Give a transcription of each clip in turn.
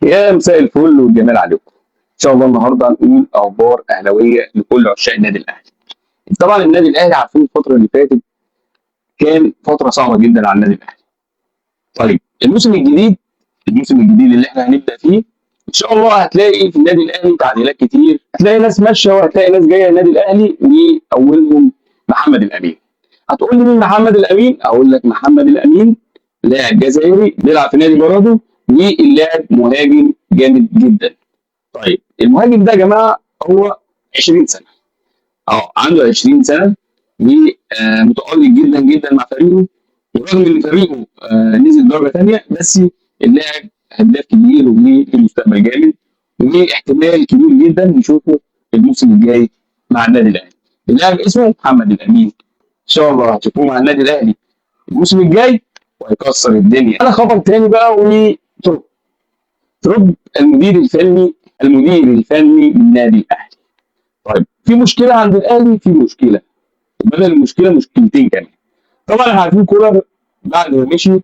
يا مساء الفل والجمال عليكم. ان شاء الله النهارده هنقول اخبار اهلاويه لكل عشاق النادي الاهلي. طبعا النادي الاهلي عارفين الفتره اللي فاتت كان فتره صعبه جدا على النادي الاهلي. طيب الموسم الجديد اللي احنا هنبدا فيه ان شاء الله هتلاقي في النادي الاهلي تعديلات كتير، هتلاقي ناس ماشيه وهتلاقي ناس جايه النادي الاهلي، واولهم محمد الامين. هتقول لي مين محمد الامين؟ اقول لك محمد الامين لاعب جزائري بيلعب في نادي برادو، واللاعب مهاجم جامد جدا. طيب المهاجم ده يا جماعه هو 20 سنه، عنده 20 سنه ومتالق جدا جدا مع فريقه، ورغم ان فريقه نزل درجه ثانيه، بس اللاعب هداف كبير وليه مستقبل جامد، واحتمال كبير جدا نشوفه الموسم الجاي مع النادي الاهلي. اللاعب اسمه محمد الامين، ان شاء الله هتشوفوه مع النادي الاهلي الموسم الجاي وهيكسر الدنيا. انا خبر تاني بقى، ترب المدير الفني للنادي الاهلي. طيب في مشكله عند الاهلي، في مشكله، بدل المشكله مشكلتين كمان. طبعا احنا عارفين كولر بعد ما مشي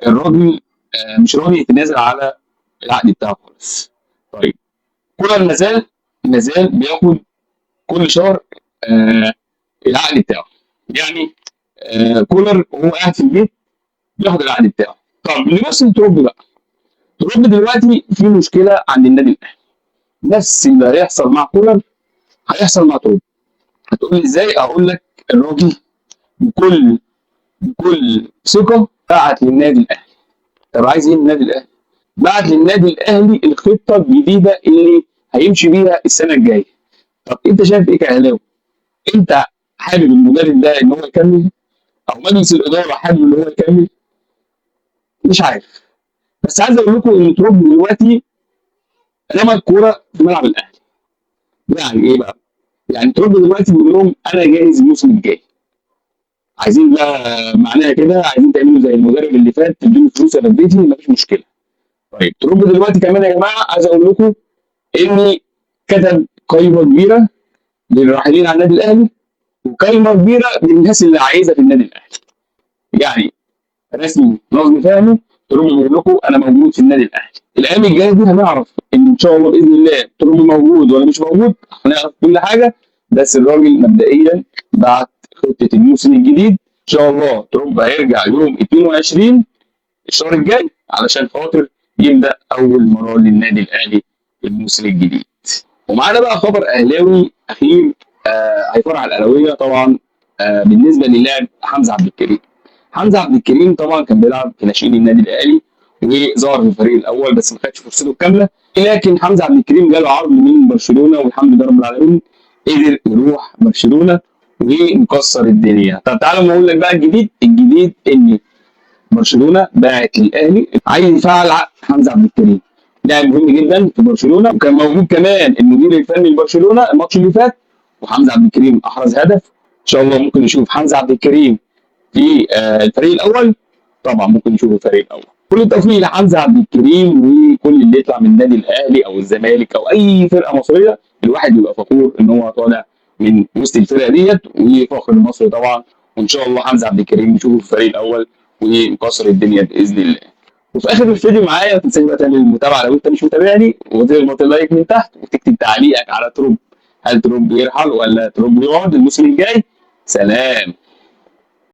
الراجل مش راضي يتنازل على العقد بتاعه خالص. طيب كولر مازال بياخد كل شهر آه العقد بتاعه، يعني كولر وهو قاعد في البيت بياخد العقد بتاعه. طب نبص لتروب بقى. تروب دلوقتي في مشكله عند النادي الاهلي، نفس اللي هيحصل مع كولر هيحصل مع تروب. هتقول لي ازاي؟ اقول لك الراجل بكل ثقه بعت للنادي الاهلي. طب عايز ايه من النادي الاهلي؟ بعت للنادي الاهلي الخطه الجديده اللي هيمشي بيها السنه الجايه. طب انت شايف ايه كاهلاوي؟ انت حابب المدرب ده ان هو يكمل، او مجلس الاداره حابب ان هو يكمل؟ مش عارف. بس عايز اقول لكم ان تروب دلوقتي رمى الكوره في ملعب الاهلي. يعني ايه بقى؟ يعني تروب دلوقتي بيقول لهم انا جاهز الموسم الجاي. عايزين بقى معناها كده عايزين تعملوا زي المدرب اللي فات، تدوني فلوس انا في بيتي مفيش مشكله. طيب تروب دلوقتي كمان يا جماعه عايز اقول لكم اني كتب قائمه كبيره للراحلين على النادي الاهلي، وقائمه كبيره للناس اللي عايزه في النادي الاهلي. يعني رسمي نظم فهمي، تروب بيقول لكم انا موجود في النادي الاهلي. الايام الجايه دي هنعرف ان شاء الله باذن الله تروب موجود ولا مش موجود، هنعرف كل حاجه. بس الراجل مبدئيا بعت خطه الموسم الجديد. ان شاء الله تروب هيرجع يوم 22 الشهر الجاي علشان خاطر يبدا اول مرة للنادي الاهلي الموسم الجديد. ومعانا بقى خبر اهلاوي اخير هيفرح الاهلاويه طبعا. بالنسبه للاعب حمزه عبد الكريم. حمزه عبد الكريم طبعا كان بيلعب في ناشئين النادي الاهلي وظهر في الفريق الاول، بس ما خدش فرصته الكامله. لكن حمزه عبد الكريم جاله عرض من برشلونه، والحمد لله رب العالمين قدر يروح برشلونه ومكسر الدنيا. طب تعالى ما اقول لك بقى الجديد ان برشلونه باعت للاهلي عايز يفعل عقد حمزه عبد الكريم. لاعب مهم جدا في برشلونه، وكان موجود كمان المدير الفني لبرشلونه الماتش اللي فات، وحمزه عبد الكريم احرز هدف. ان شاء الله ممكن نشوف حمزه عبد الكريم في الفريق الاول. طبعا ممكن نشوف الفريق الاول. كل التوفيق لحمزه عبد الكريم وكل اللي يطلع من النادي الاهلي او الزمالك او اي فرقه مصريه، الواحد يبقى فخور ان هو طالع من وسط الفرقه ديت، وفخر مصر طبعا. وان شاء الله حمزه عبد الكريم نشوفه في الفريق الاول ومكسر الدنيا باذن الله. وفي اخر الفيديو معايا ما تنساش بقى تعمل المتابعه لو انت مش متابعني، وتضغط اللايك من تحت وتكتب تعليقك على تروب. هل تروب يرحل ولا تروب يقعد الموسم الجاي؟ سلام.